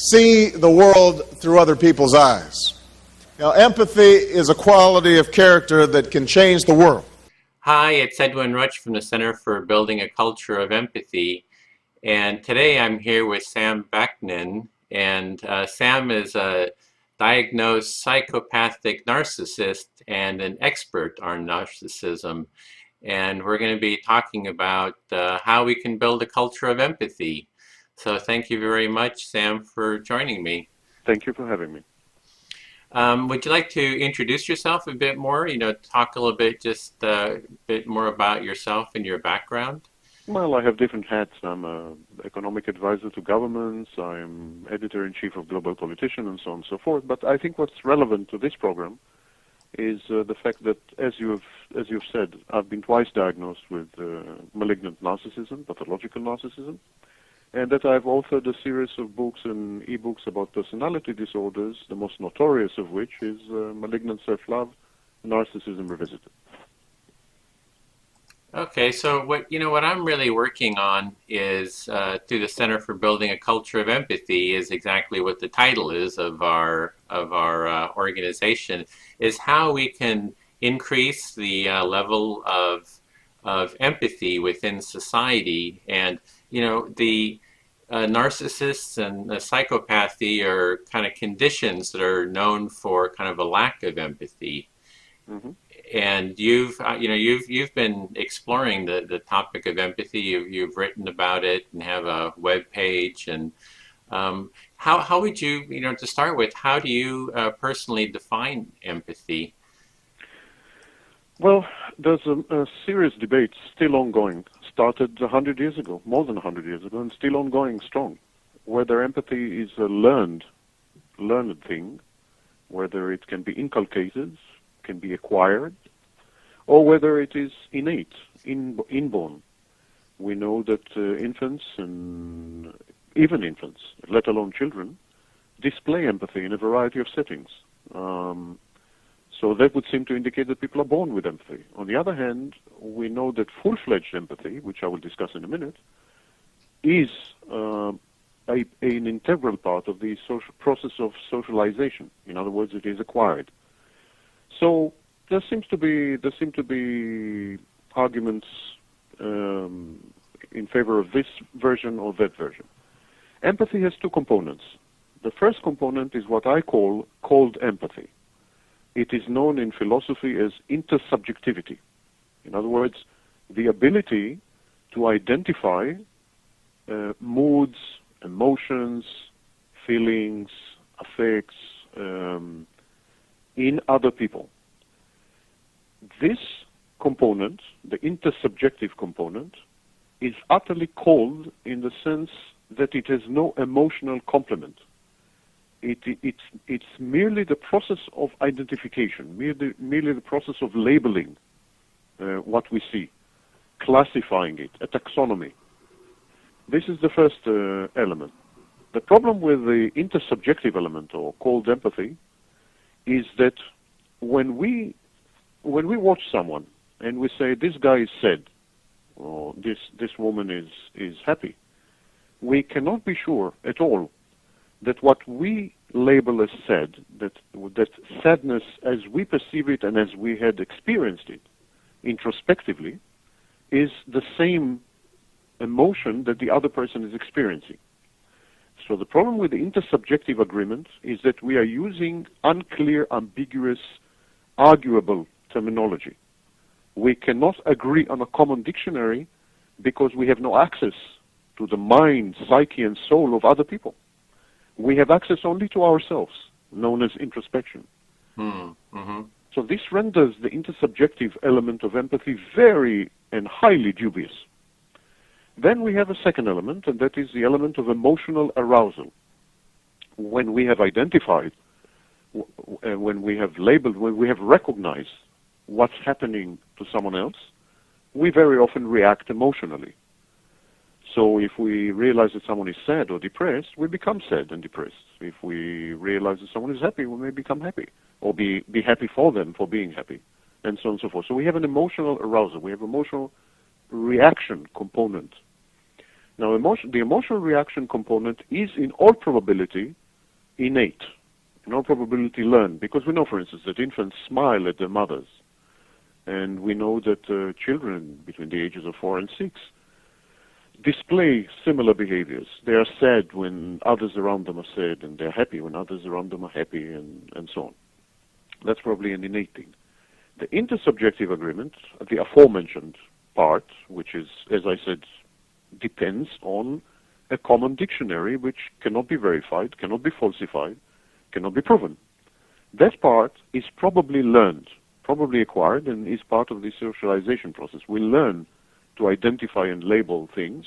see the world through other people's eyes. Now, empathy is a quality of character that can change the world. Hi, it's Edwin Rutsch from the Center for Building a Culture of Empathy. And today I'm here with Sam Vaknin. And Sam is a diagnosed psychopathic narcissist and an expert on narcissism. And we're going to be talking about how we can build a culture of empathy. So thank you very much, Sam, for joining me. Thank you for having me. Would you like to introduce yourself a bit more? Talk a little bit, just a bit more about yourself and your background? Well, I have different hats. I'm an economic advisor to governments. I'm editor-in-chief of Global Politician and so on and so forth. But I think what's relevant to this program is the fact that, as you've said, I've been twice diagnosed with malignant narcissism, pathological narcissism, and that I've authored a series of books and e-books about personality disorders, the most notorious of which is Malignant Self-Love, Narcissism Revisited. Okay, so what I'm really working on is through the Center for Building a Culture of Empathy is exactly what the title is of our organization, is how we can increase the level of empathy within society. And the narcissists and the psychopathy are kind of conditions that are known for kind of a lack of empathy. Mm-hmm. And you've been exploring the topic of empathy. You've written about it and have a web page. And how would you, to start with, how do you personally define empathy? Well, there's a serious debate still ongoing. Started 100 years ago, more than 100 years ago, and still ongoing strong. Whether empathy is a learned thing, whether it can be inculcated, can be acquired, or whether it is innate, inborn. We know that infants, and even infants, let alone children, display empathy in a variety of settings. So that would seem to indicate that people are born with empathy. On the other hand, we know that full-fledged empathy, which I will discuss in a minute, is an integral part of the social process of socialization. In other words, it is acquired. So there seem to be arguments in favor of this version or that version. Empathy has two components. The first component is what I call cold empathy. It is known in philosophy as intersubjectivity. In other words, the ability to identify moods, emotions, feelings, affects in other people. This component, the intersubjective component, is utterly cold in the sense that it has no emotional complement. It's merely the process of identification, merely the process of labeling what we see, classifying it, a taxonomy. This is the first element. The problem with the intersubjective element, or cold empathy, is that when we watch someone and we say, this guy is sad, or this woman is happy, we cannot be sure at all that what we label as sad, that sadness as we perceive it and as we had experienced it introspectively, is the same emotion that the other person is experiencing. So the problem with the intersubjective agreement is that we are using unclear, ambiguous, arguable terminology. We cannot agree on a common dictionary because we have no access to the mind, psyche, and soul of other people. We have access only to ourselves, known as introspection. Mm-hmm. So this renders the intersubjective element of empathy very and highly dubious. Then we have a second element, and that is the element of emotional arousal. When we have identified, when we have labeled, when we have recognized what's happening to someone else, we very often react emotionally. So if we realize that someone is sad or depressed, we become sad and depressed. If we realize that someone is happy, we may become happy, or be happy for them for being happy, and so on and so forth. So we have an emotional arousal. We have emotional reaction component. Now, the emotional reaction component is in all probability innate, in all probability learned, because we know, for instance, that infants smile at their mothers, and we know that children between the ages of 4 and 6 display similar behaviors. They are sad when others around them are sad, and they're happy when others around them are happy, and so on. That's probably an innate thing. The intersubjective agreement, the aforementioned part, which is, as I said, depends on a common dictionary which cannot be verified, cannot be falsified, cannot be proven. That part is probably learned, probably acquired, and is part of the socialization process. We learn to identify and label things,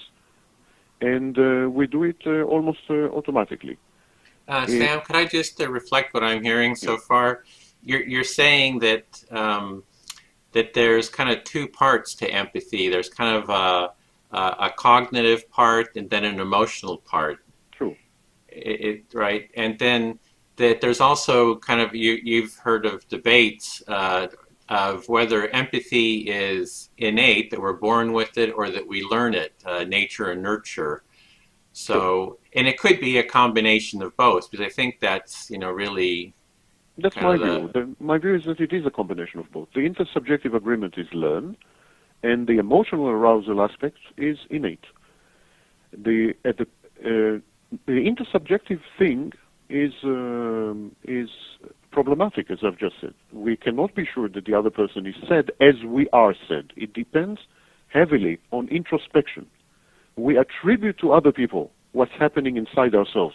and we do it almost automatically. Sam, could I just reflect what I'm hearing so far? You're saying that that there's kind of two parts to empathy. There's kind of a cognitive part and then an emotional part. True. Right, and then that there's also kind of you've heard of debates of whether empathy is innate, that we're born with it, or that we learn it, nature and nurture. So, and it could be a combination of both, because I think that's, really... That's my view. My view is that it is a combination of both. The intersubjective agreement is learned, and the emotional arousal aspect is innate. The intersubjective thing is problematic, as I've just said. We cannot be sure that the other person is sad as we are sad. It depends heavily on introspection. We attribute to other people what's happening inside ourselves,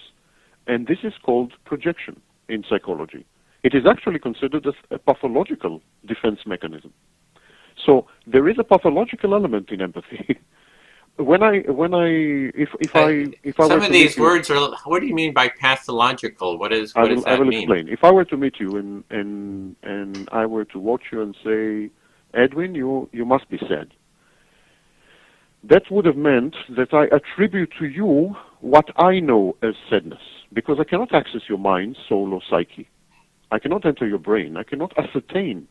and this is called projection in psychology. It is actually considered as a pathological defense mechanism. So there is a pathological element in empathy. If I some of these words are. What do you mean by pathological? What does that mean? I will explain. If I were to meet you and I were to watch you and say, Edwin, you must be sad, that would have meant that I attribute to you what I know as sadness, because I cannot access your mind, soul, or psyche. I cannot enter your brain. I cannot ascertain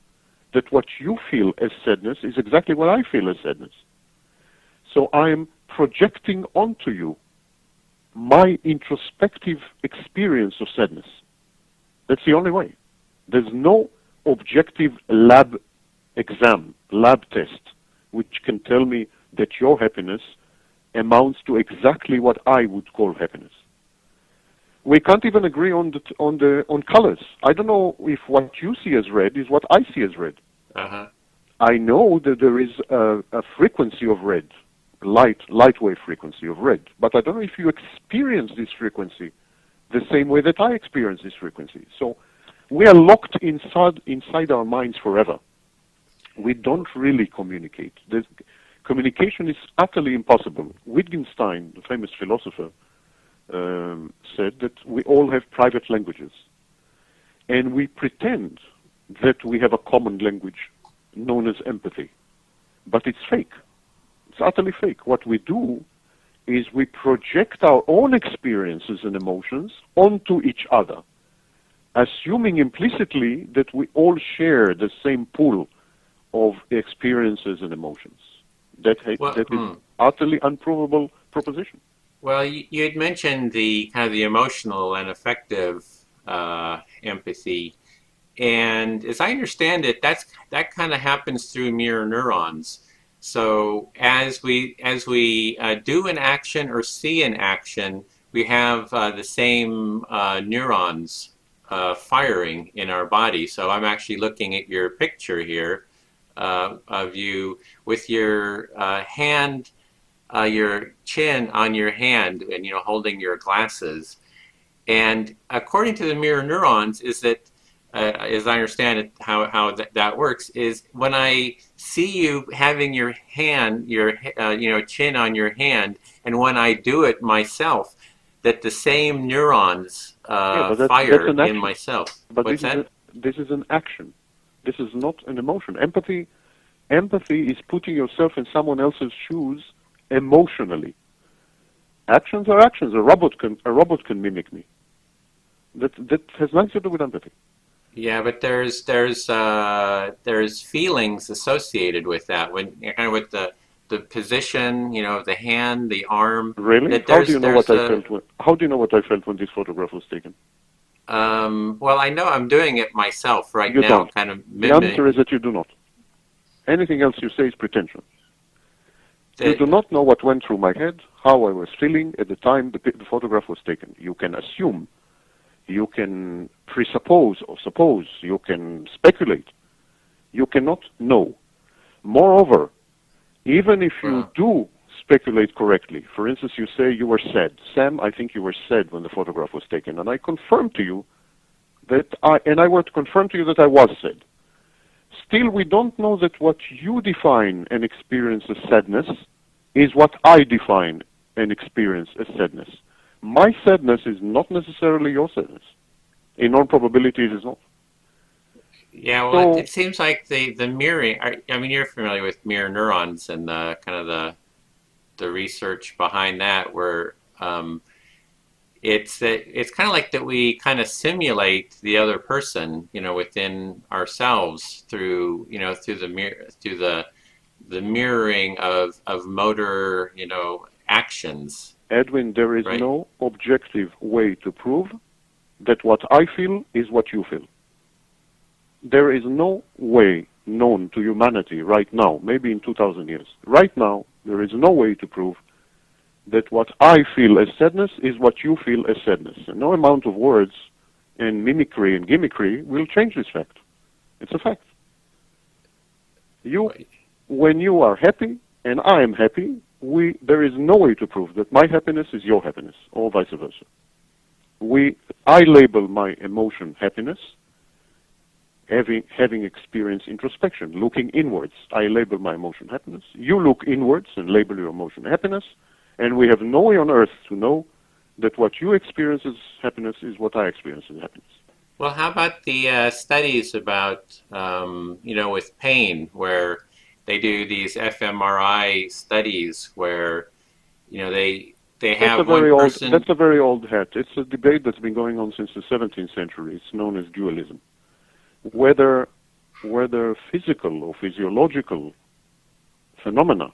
that what you feel as sadness is exactly what I feel as sadness. So I am projecting onto you my introspective experience of sadness. That's the only way. There's no objective lab exam, lab test, which can tell me that your happiness amounts to exactly what I would call happiness. We can't even agree on colors. I don't know if what you see as red is what I see as red. Uh-huh. I know that there is a frequency of red, light wave frequency of red, but I don't know if you experience this frequency the same way that I experience this frequency. So we are locked inside our minds forever. We don't really communicate. Communication is utterly impossible. Wittgenstein, the famous philosopher, said that we all have private languages, and we pretend that we have a common language known as empathy, but it's fake. It's utterly fake. What we do is we project our own experiences and emotions onto each other, assuming implicitly that we all share the same pool of experiences and emotions. That is utterly unprovable proposition. Well, you had mentioned the kind of the emotional and affective empathy, and as I understand it, that kind of happens through mirror neurons. So as we do an action or see an action, we have the same neurons firing in our body. So I'm actually looking at your picture here of you with your hand. Your chin on your hand and holding your glasses, and according to the mirror neurons is that as I understand it, how that works is when I see you having your hand, your chin on your hand, and when I do it myself, that the same neurons fire in myself. But What's that? This is an action. This is not an emotion. Empathy is putting yourself in someone else's shoes emotionally. Actions are actions. A robot can mimic me. That has nothing to do with empathy. Yeah, but there's feelings associated with that. When kind of with the position, of the hand, the arm. Really? That How do you know what I there's felt? How do you know what I felt when this photograph was taken? Well, I know I'm doing it myself right You now, don't. kind of The answer is mimicking. that you do not. Anything else you say is pretension. You do not know what went through my head, how I was feeling at the time the photograph was taken. You can assume, you can presuppose or suppose, you can speculate. You cannot know. Moreover, even if you do speculate correctly, for instance, you say you were sad. Sam, I think you were sad when the photograph was taken, and I confirm to you that I were to confirm to you that I was sad. Still, we don't know that what you define and experience as sadness is what I define and experience as sadness. My sadness is not necessarily your sadness. In all probability, it is not. Yeah, well, So, it seems like the mirroring. I mean, you're familiar with mirror neurons and the kind of the research behind that, where it's kind of like that we kind of simulate the other person, within ourselves through the mirroring of motor, actions, Edwin, there is right? no objective way to prove that what I feel is what you feel. There is no way known to humanity right now, maybe in 2,000 years. Right now, there is no way to prove that what I feel as sadness is what you feel as sadness. And no amount of words and mimicry and gimmickry will change this fact. It's a fact. When you are happy and I am happy, there is no way to prove that my happiness is your happiness, or vice versa. I label my emotion happiness, having experienced introspection, looking inwards. I label my emotion happiness. You look inwards and label your emotion happiness, and we have no way on earth to know that what you experience as happiness is what I experience as happiness. Well, how about the studies about with pain, where they do these fMRI studies where they have one person. That's a very old hat. It's a debate that's been going on since the 17th century. It's known as dualism. Whether physical or physiological phenomena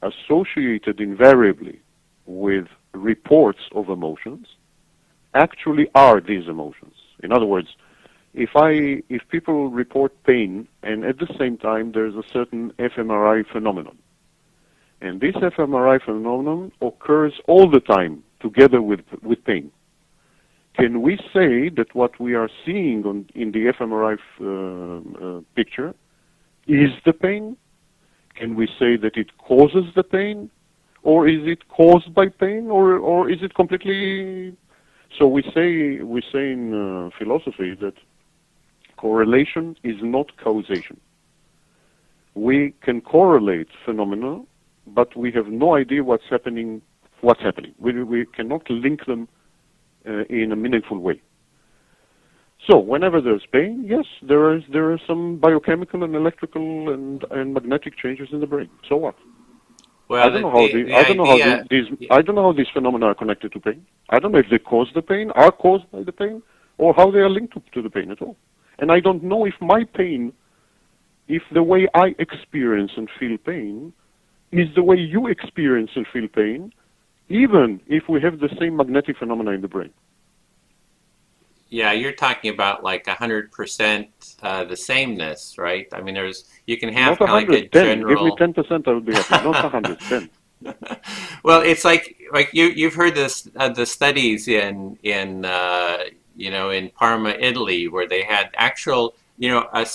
associated invariably with reports of emotions actually are these emotions. In other words, if people report pain and at the same time there's a certain fMRI phenomenon, and this fMRI phenomenon occurs all the time together with pain, can we say that what we are seeing in the fMRI picture is the pain? Can we say that it causes the pain? Or is it caused by pain? Or is it completely... So we say in philosophy that correlation is not causation. We can correlate phenomena, but we have no idea what's happening. We cannot link them in a meaningful way. So whenever there's pain, yes, there are some biochemical and electrical and magnetic changes in the brain. So what? Well, I don't know how these phenomena are connected to pain. I don't know if they cause the pain, are caused by the pain, or how they are linked to the pain at all. And I don't know if my pain, if the way I experience and feel pain is the way you experience and feel pain, even if we have the same magnetic phenomena in the brain. Yeah, you're talking about like 100% the sameness, right? I mean, you can have Not kind of like a 110. Give me general. 10%, I will be happy. Not 110. Well, it's like you've heard this the studies in Parma, Italy, where they had actual a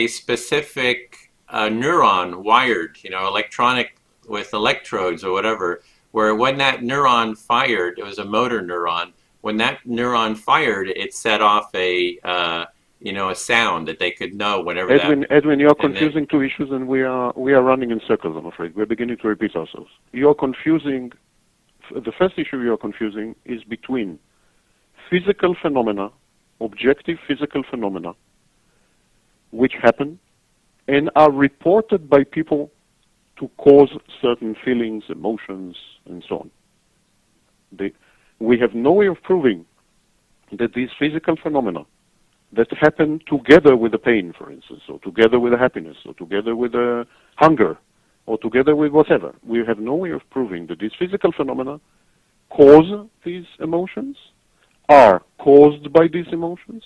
specific neuron wired, electronic with electrodes or whatever, where when that neuron fired, it was a motor neuron. When that neuron fired, it set off a sound that they could know whenever Edwin, you are confusing two issues, and we are running in circles, I'm afraid. We're beginning to repeat ourselves. You are confusing, the first issue you are confusing is between physical phenomena, objective physical phenomena, which happen and are reported by people to cause certain feelings, emotions, and so on. We have no way of proving that these physical phenomena that happen together with the pain, for instance, or together with the happiness, or together with the hunger, or together with whatever. We have no way of proving that these physical phenomena cause these emotions, are caused by these emotions,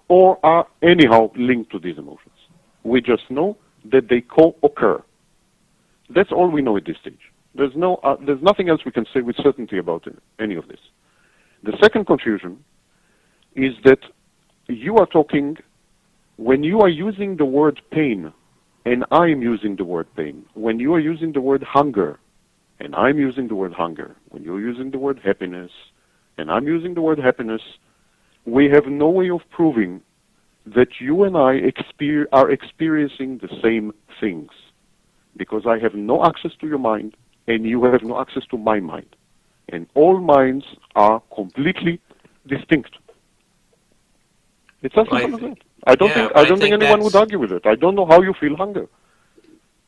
or are anyhow linked to these emotions. We just know that they co-occur. That's all we know at this stage. There's nothing else we can say with certainty about any of this. The second confusion is that you are talking, when you are using the word pain, and I'm using the word pain, when you are using the word hunger, and I'm using the word hunger, when you're using the word happiness, and I'm using the word happiness, we have no way of proving that you and I are experiencing the same things, because I have no access to your mind, and you have no access to my mind. And all minds are completely distinct. It's as simple as that. I don't think anyone would argue with it. I don't know how you feel hunger.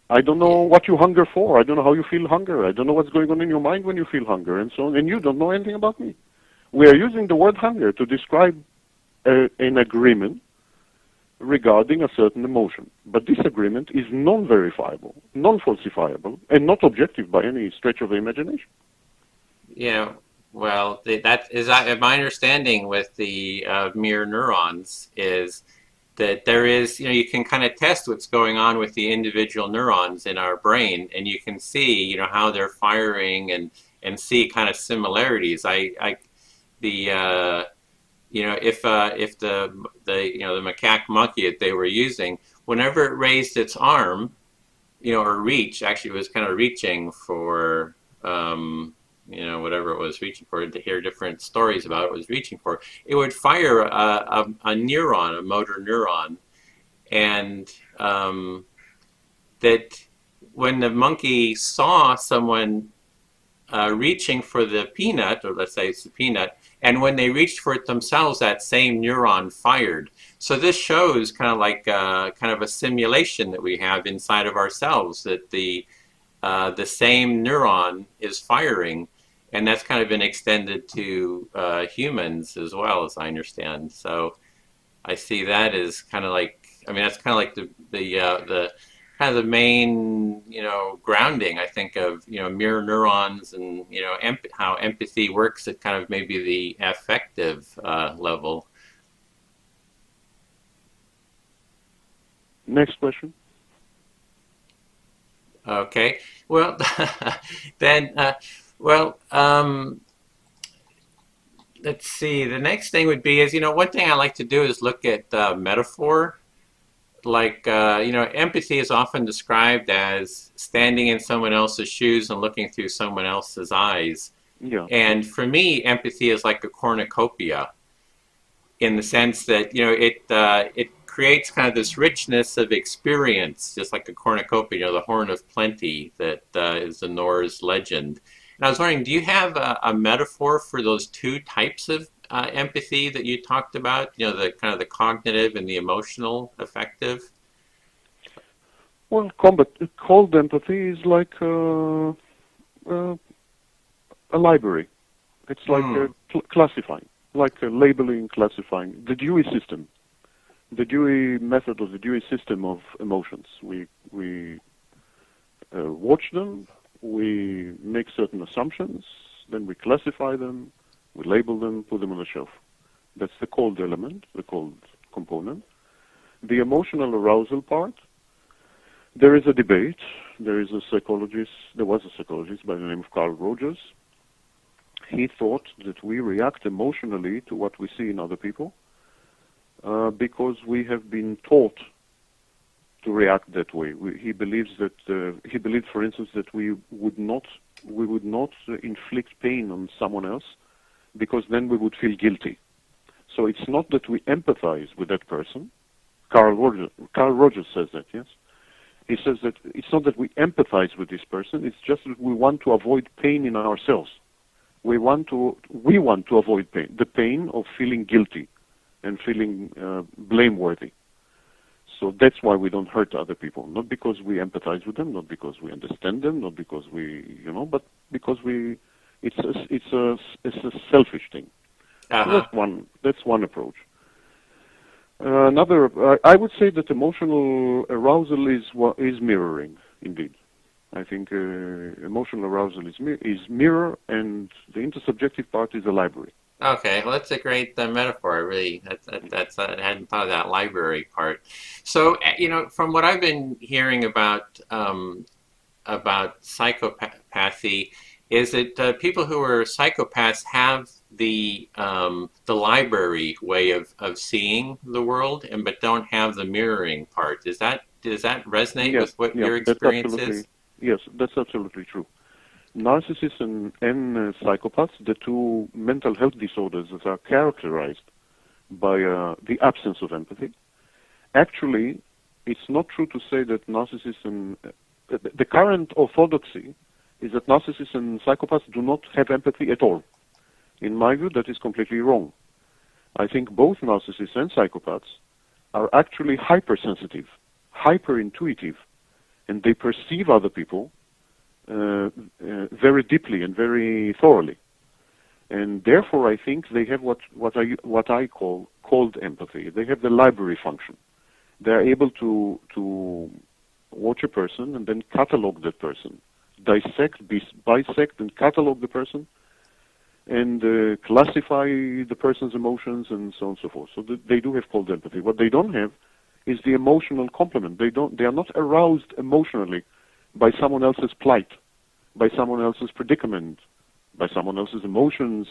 I don't know what you hunger for. I don't know how you feel hunger. I don't know what's going on in your mind when you feel hunger, and so on. And you don't know anything about me. We are using the word hunger to describe an agreement regarding a certain emotion. But this agreement is non-verifiable, non-falsifiable, and not objective by any stretch of the imagination. Yeah, well, that is my understanding with the mirror neurons is that there is, you can kind of test what's going on with the individual neurons in our brain, and you can see, how they're firing and see kind of similarities. If the macaque monkey that they were using, whenever it raised its arm, or reach, actually it was kind of reaching for, whatever it was reaching for, to hear different stories about it was reaching for, it would fire a neuron, a motor neuron. And that when the monkey saw someone reaching for the peanut, or let's say it's the peanut, and when they reached for it themselves, that same neuron fired. So this shows kind of like kind of a simulation that we have inside of ourselves, that the same neuron is firing, and that's kind of been extended to humans as well, as I understand. So I see that as kind of like, that's kind of like the kind of the main, grounding, I think, of, mirror neurons and, how empathy works at kind of maybe the affective level. Next question. Okay. Well, then, let's see. The next thing would be is, one thing I like to do is look at metaphor. Like, empathy is often described as standing in someone else's shoes and looking through someone else's eyes. Yeah. And for me, empathy is like a cornucopia in the sense that, it creates kind of this richness of experience, just like a cornucopia, the horn of plenty that is the Norse legend. And I was wondering, do you have a metaphor for those two types of empathy that you talked about, the kind of the cognitive and the emotional affective? Well, cold empathy is like a library. It's like classifying, like labeling, classifying. The Dewey system, the Dewey method, or the Dewey system of emotions. We watch them, we make certain assumptions, then we classify them, we label them, put them on a shelf. That's the cold element, the cold component. The emotional arousal part, there is a debate. There was a psychologist by the name of Carl Rogers. He thought that we react emotionally to what we see in other people because we have been taught to react that way. He believed, for instance, that we would not inflict pain on someone else, because then we would feel guilty. So it's not that we empathize with that person. Carl Rogers says that, yes? He says that it's not that we empathize with this person, it's just that we want to avoid pain in ourselves. We want to avoid pain, the pain of feeling guilty and feeling blameworthy. So that's why we don't hurt other people, not because we empathize with them, not because we understand them, not because we, but because it's a selfish thing. Uh-huh. So that's one approach. I would say that emotional arousal is mirroring, indeed. I think emotional arousal is mirror, and the intersubjective part is a library. Okay, well, that's a great metaphor. Really, I hadn't thought of that library part. So, from what I've been hearing about psychopathy, is that people who are psychopaths have the library way of seeing the world, and but don't have the mirroring part. Does that resonate Yes, with what yeah, your that's experience absolutely is? yes, that's absolutely true. Narcissists and psychopaths, the two mental health disorders that are characterized by the absence of empathy. Actually, it's not true to say that narcissists and the current orthodoxy is that narcissists and psychopaths do not have empathy at all. In my view, that is completely wrong. I think both narcissists and psychopaths are actually hypersensitive, hyperintuitive, and they perceive other people very deeply and very thoroughly. And therefore, I think they have what I call cold empathy. They have the library function. They're able to watch a person and then catalog that person, bisect and catalog the person, and classify the person's emotions and so on and so forth. So they do have cold empathy. What they don't have is the emotional complement. They are not aroused emotionally by someone else's plight, by someone else's predicament, by someone else's emotions,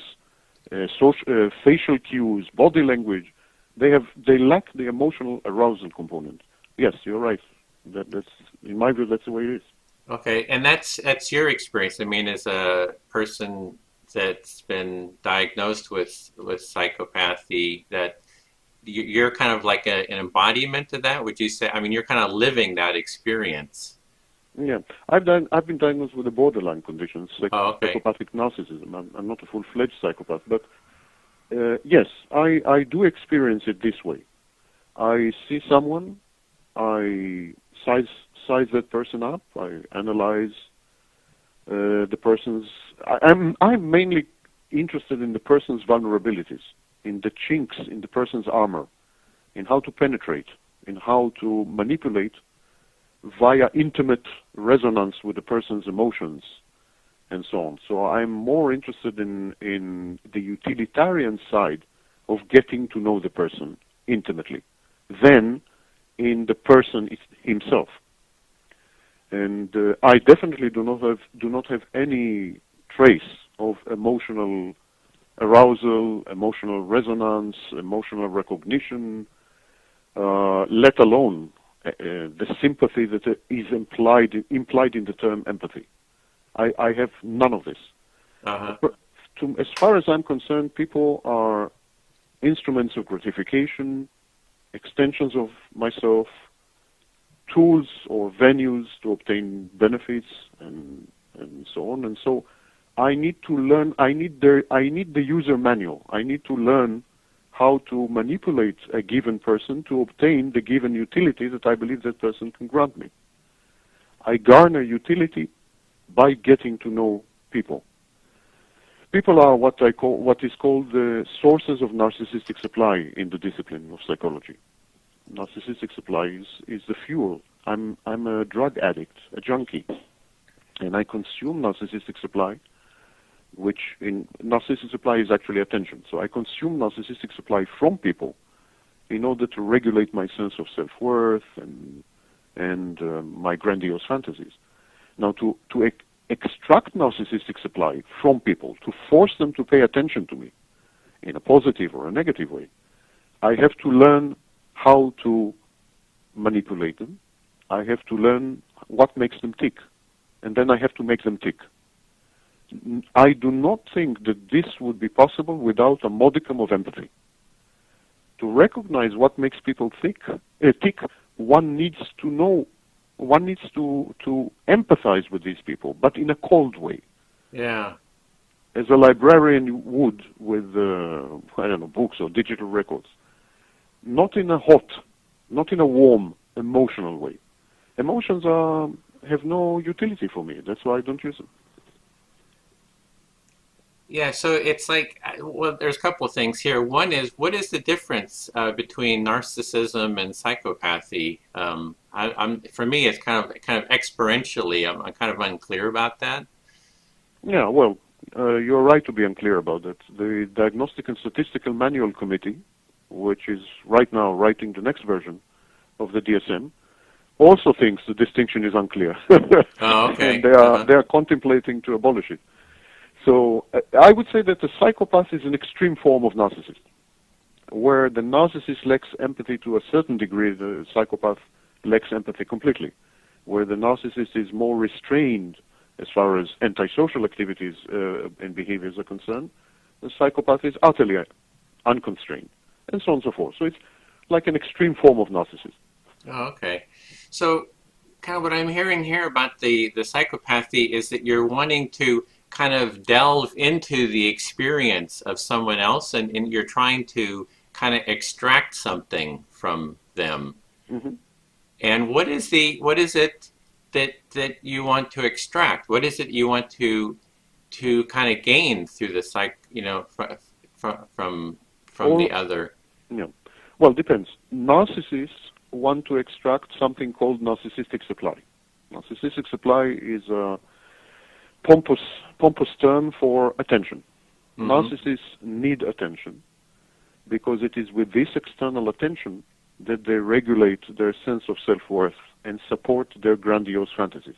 facial cues, body language. They lack the emotional arousal component. Yes, you're right. That's in my view, that's the way it is. Okay, and that's your experience. I mean, as a person that's been diagnosed with psychopathy, that you're kind of like an embodiment of that. Would you say? I mean, you're kind of living that experience. Yeah, I've been diagnosed with a borderline condition, Okay. psychopathic narcissism. I'm not a full-fledged psychopath, but yes, I do experience it this way. I see someone, I size that person up, I analyze the person's. I'm mainly interested in the person's vulnerabilities, in the chinks in the person's armor, in how to penetrate, in how to manipulate via intimate resonance with the person's emotions, and so on. So I'm more interested in the utilitarian side of getting to know the person intimately than in the person himself. And I definitely do not have any trace of emotional arousal, emotional resonance, emotional recognition, let alone the sympathy that is implied in the term empathy. I have none of this. Uh-huh. As far as I'm concerned, people are instruments of gratification, extensions of myself, tools or venues to obtain benefits, and so on. And so I need to learn. I need the user manual. I need to learn how to manipulate a given person to obtain the given utility that I believe that person can grant me. I garner utility by getting to know people. People are what is called the sources of narcissistic supply in the discipline of psychology. Narcissistic supply is the fuel. I'm a drug addict, a junkie, and I consume narcissistic supply, which in narcissistic supply is actually attention. So I consume narcissistic supply from people in order to regulate my sense of self-worth and my grandiose fantasies. Now, to extract narcissistic supply from people, to force them to pay attention to me in a positive or a negative way, I have to learn how to manipulate them. I have to learn what makes them tick, and then I have to make them tick. I do not think that this would be possible without a modicum of empathy. To recognize what makes people tick, one needs to know, one needs to empathize with these people, but in a cold way. Yeah. As a librarian would with, books or digital records. Not in a hot, not in a warm, emotional way. Emotions have no utility for me. That's why I don't use them. Yeah, so it's like well, there's a couple of things here. One is, what is the difference between narcissism and psychopathy? For me, it's kind of experientially. I'm kind of unclear about that. Yeah, well, you're right to be unclear about that. The Diagnostic and Statistical Manual Committee, which is right now writing the next version of the DSM, also thinks the distinction is unclear. Oh, okay. And they are contemplating to abolish it. So I would say that the psychopath is an extreme form of narcissist, where the narcissist lacks empathy to a certain degree, the psychopath lacks empathy completely. Where the narcissist is more restrained as far as antisocial activities and behaviors are concerned, the psychopath is utterly unconstrained, and so on and so forth. So it's like an extreme form of narcissism. Oh, okay. So kind of what I'm hearing here about the psychopathy is that you're wanting to kind of delve into the experience of someone else, and you're trying to kind of extract something from them. Mm-hmm. And what is it that you want to extract? What is it you want to kind of gain through the from the other? Yeah. Well, depends. Narcissists want to extract something called narcissistic supply. Narcissistic supply is a pompous term for attention. Mm-hmm. Narcissists need attention because it is with this external attention that they regulate their sense of self-worth and support their grandiose fantasies.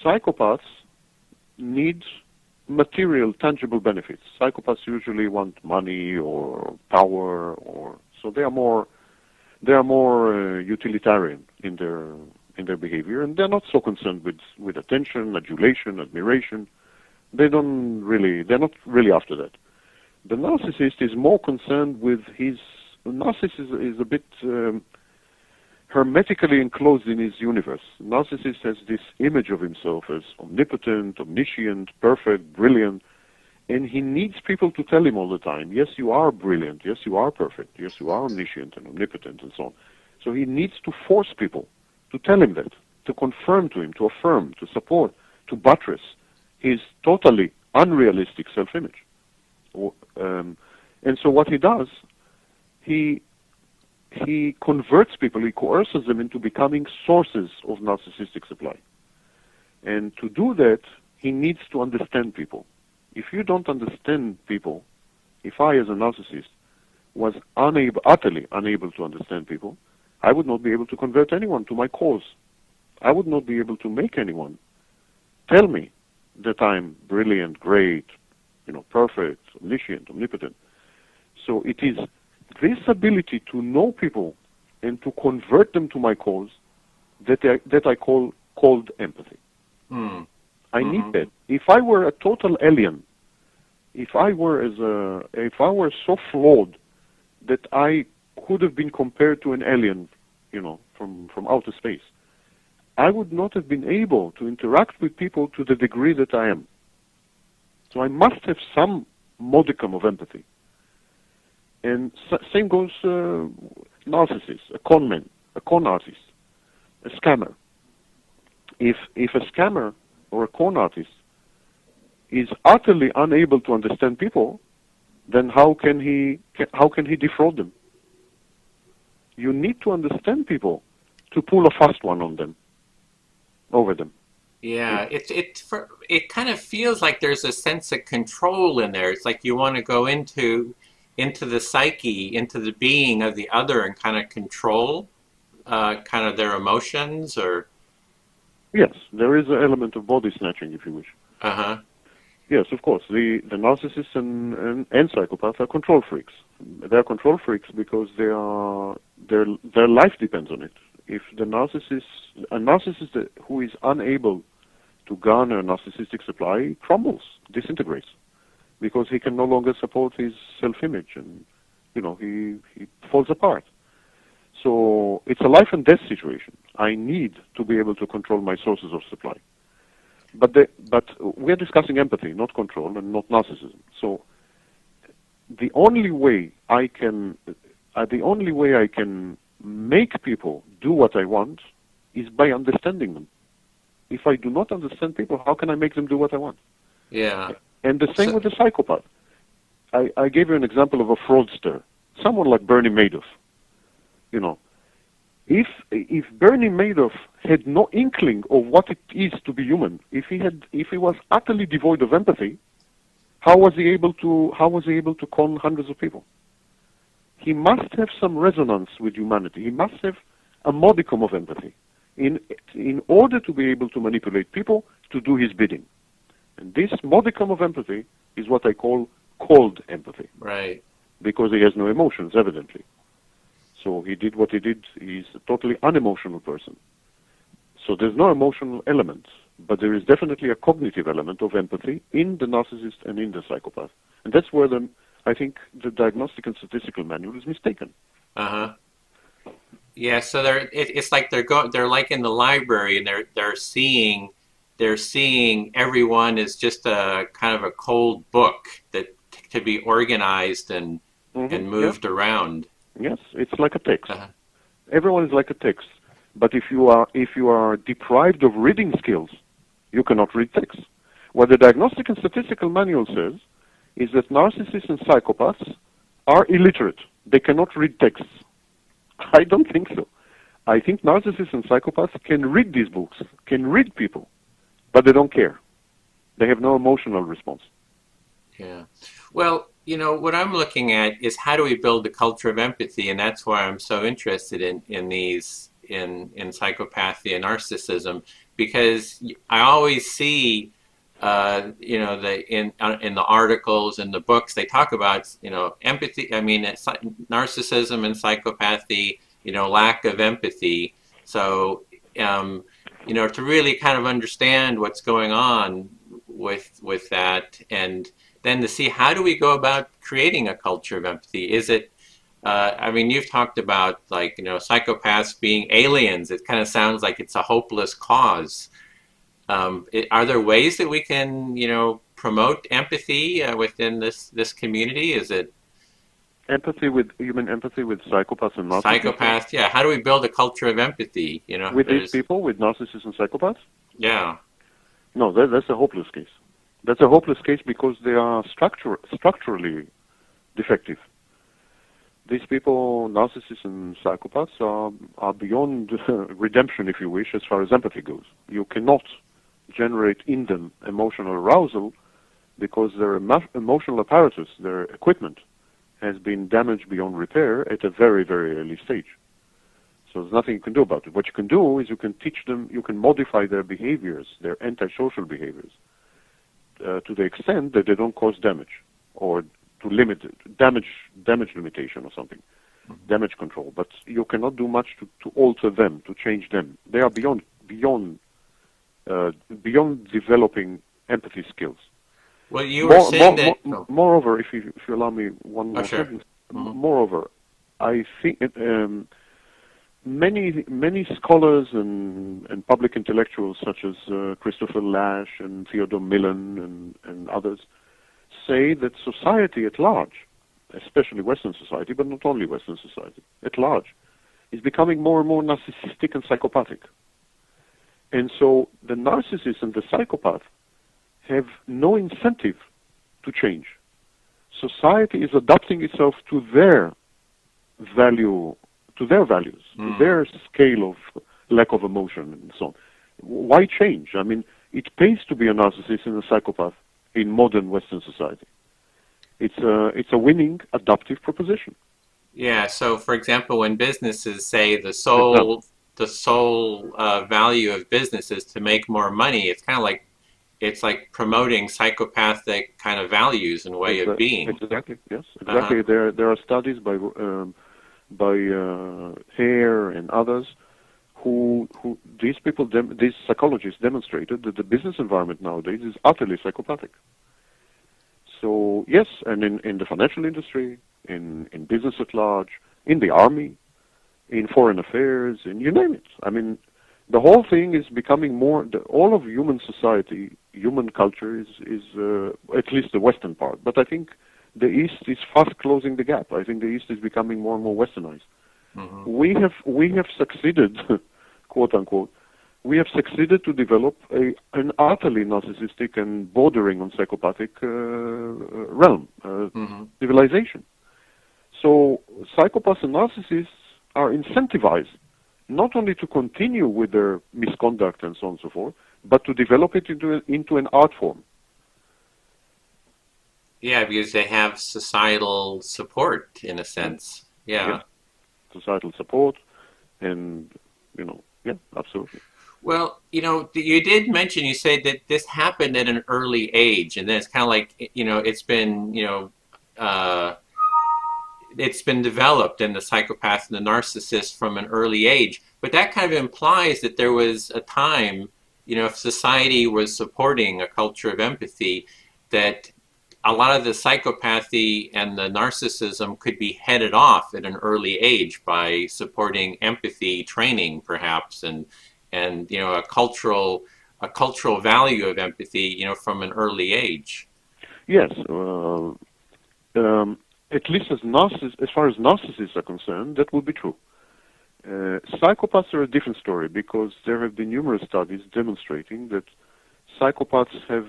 Psychopaths need material, tangible benefits. Psychopaths usually want money or power, so they are more utilitarian in their behavior, and they're not so concerned with attention, adulation, admiration. They're not really after that. The narcissist is more concerned with his. The narcissist is a bit hermetically enclosed in his universe. The narcissist has this image of himself as omnipotent, omniscient, perfect, brilliant, and he needs people to tell him all the time, yes, you are brilliant, yes, you are perfect, yes, you are omniscient and omnipotent, and so on. So he needs to force people to tell him that, to confirm to him, to affirm, to support, to buttress his totally unrealistic self-image. And so what he does, he converts people, he coerces them into becoming sources of narcissistic supply. And to do that, he needs to understand people. If you don't understand people, if I as a narcissist was utterly unable to understand people, I would not be able to convert anyone to my cause. I would not be able to make anyone tell me that I'm brilliant, great, perfect, omniscient, omnipotent. So it is this ability to know people and to convert them to my cause that I call cold empathy. Mm. I need that. If I were a total alien, if I were so flawed that I could have been compared to an alien, from outer space, I would not have been able to interact with people to the degree that I am. So I must have some modicum of empathy. And same goes narcissists, a con man, a con artist, a scammer. If a scammer or a con artist is utterly unable to understand people, then how can he defraud them? You need to understand people to pull a fast one on them, over them. Yeah, it kind of feels like there's a sense of control in there. It's like you want to go into the psyche, into the being of the other, and kind of control kind of their emotions, or. Yes, there is an element of body snatching, if you wish. Uh-huh. Yes, of course. The narcissists and psychopaths are control freaks. They're control freaks because their life depends on it. If a narcissist who is unable to garner narcissistic supply crumbles, disintegrates, because he can no longer support his self-image, and he falls apart. So it's a life and death situation. I need to be able to control my sources of supply. But we're discussing empathy, not control, and not narcissism. So the only way I can make people do what I want is by understanding them. If I do not understand people, how can I make them do what I want? Yeah. And the same with the psychopath. I gave you an example of a fraudster, someone like Bernie Madoff. You know, if Bernie Madoff had no inkling of what it is to be human, if he was utterly devoid of empathy, how was he able to con hundreds of people? He must have some resonance with humanity. He must have a modicum of empathy in order to be able to manipulate people to do his bidding. And this modicum of empathy is what I call cold empathy. Right. Because he has no emotions, evidently. So he did what he did. He's a totally unemotional person. So there's no emotional element, but there is definitely a cognitive element of empathy in the narcissist and in the psychopath. And that's where I think the Diagnostic and Statistical Manual is mistaken. Uh-huh. Yeah, so it's like they're like in the library, and they're seeing everyone as just a kind of a cold book that to be organized and moved around. Yes, it's like a text. Uh-huh. Everyone is like a text. But if you are deprived of reading skills, you cannot read text. What the Diagnostic and Statistical Manual says is that narcissists and psychopaths are illiterate. They cannot read texts. I don't think so. I think narcissists and psychopaths can read these books, can read people, but they don't care. They have no emotional response. Yeah. Well, what I'm looking at is how do we build a culture of empathy, and that's why I'm so interested in these in psychopathy and narcissism, because I always see in the articles and the books they talk about empathy. I mean, it's narcissism and psychopathy. Lack of empathy. So to really kind of understand what's going on with that, and then to see how do we go about creating a culture of empathy. Is it you've talked about psychopaths being aliens. It kind of sounds like it's a hopeless cause. Are there ways that we can promote empathy within this community? Is it empathy with psychopaths and narcissists? Psychopaths, yeah. How do we build a culture of empathy? With these people, with narcissists and psychopaths? Yeah. No, that's a hopeless case. That's a hopeless case because they are structurally defective. These people, narcissists and psychopaths, are beyond redemption, if you wish, as far as empathy goes. You cannot generate in them emotional arousal because their emotional apparatus, their equipment, has been damaged beyond repair at a very, very early stage. So there's nothing you can do about it. What you can do is you can teach them, you can modify their behaviors, their antisocial behaviors, to the extent that they don't cause damage, or to limit damage limitation or something, damage control. But you cannot do much to alter them, to change them. They are beyond developing empathy skills. Well, you were saying that. Moreover, if you allow me one more sentence. Mm-hmm. Moreover, I think many scholars and public intellectuals such as Christopher Lasch and Theodore Millon and others say that society at large, especially Western society, but not only Western society, at large, is becoming more and more narcissistic and psychopathic. And so the narcissist and the psychopath have no incentive to change. Society is adapting itself to their values, to their scale of lack of emotion and so on. Why change? I mean, it pays to be a narcissist and a psychopath in modern Western society. It's a winning adaptive proposition. Yeah. So, for example, when businesses say the sole value of business is to make more money, it's like promoting psychopathic kind of values and way of being. Exactly. Yes. Exactly. There are studies by Hare and others who these psychologists demonstrated that the business environment nowadays is utterly psychopathic. So yes, and in the financial industry, in business at large, in the army, in foreign affairs, and you name it. I mean, the whole thing is becoming more. All of human society, human culture is at least the Western part. But I think the East is fast closing the gap. I think the East is becoming more and more Westernized. Mm-hmm. We have succeeded, quote unquote. We have succeeded to develop an utterly narcissistic and bordering on psychopathic realm. Mm-hmm. realization. So psychopaths and narcissists are incentivized not only to continue with their misconduct and so on and so forth, but to develop it into an art form. Yeah, because they have societal support in a sense. Yeah. Societal support, and yeah, absolutely. Well, you did mention, you said that this happened at an early age, and then it's kind of like, it's been developed in the psychopath and the narcissist from an early age. But that kind of implies that there was a time, if society was supporting a culture of empathy, that a lot of the psychopathy and the narcissism could be headed off at an early age by supporting empathy training, perhaps, and a cultural value of empathy, from an early age. Yes, at least as far as narcissists are concerned, that would be true. Psychopaths are a different story, because there have been numerous studies demonstrating that psychopaths have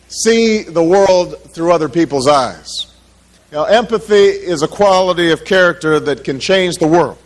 see the world through other people's eyes. Empathy is a quality of character that can change the world.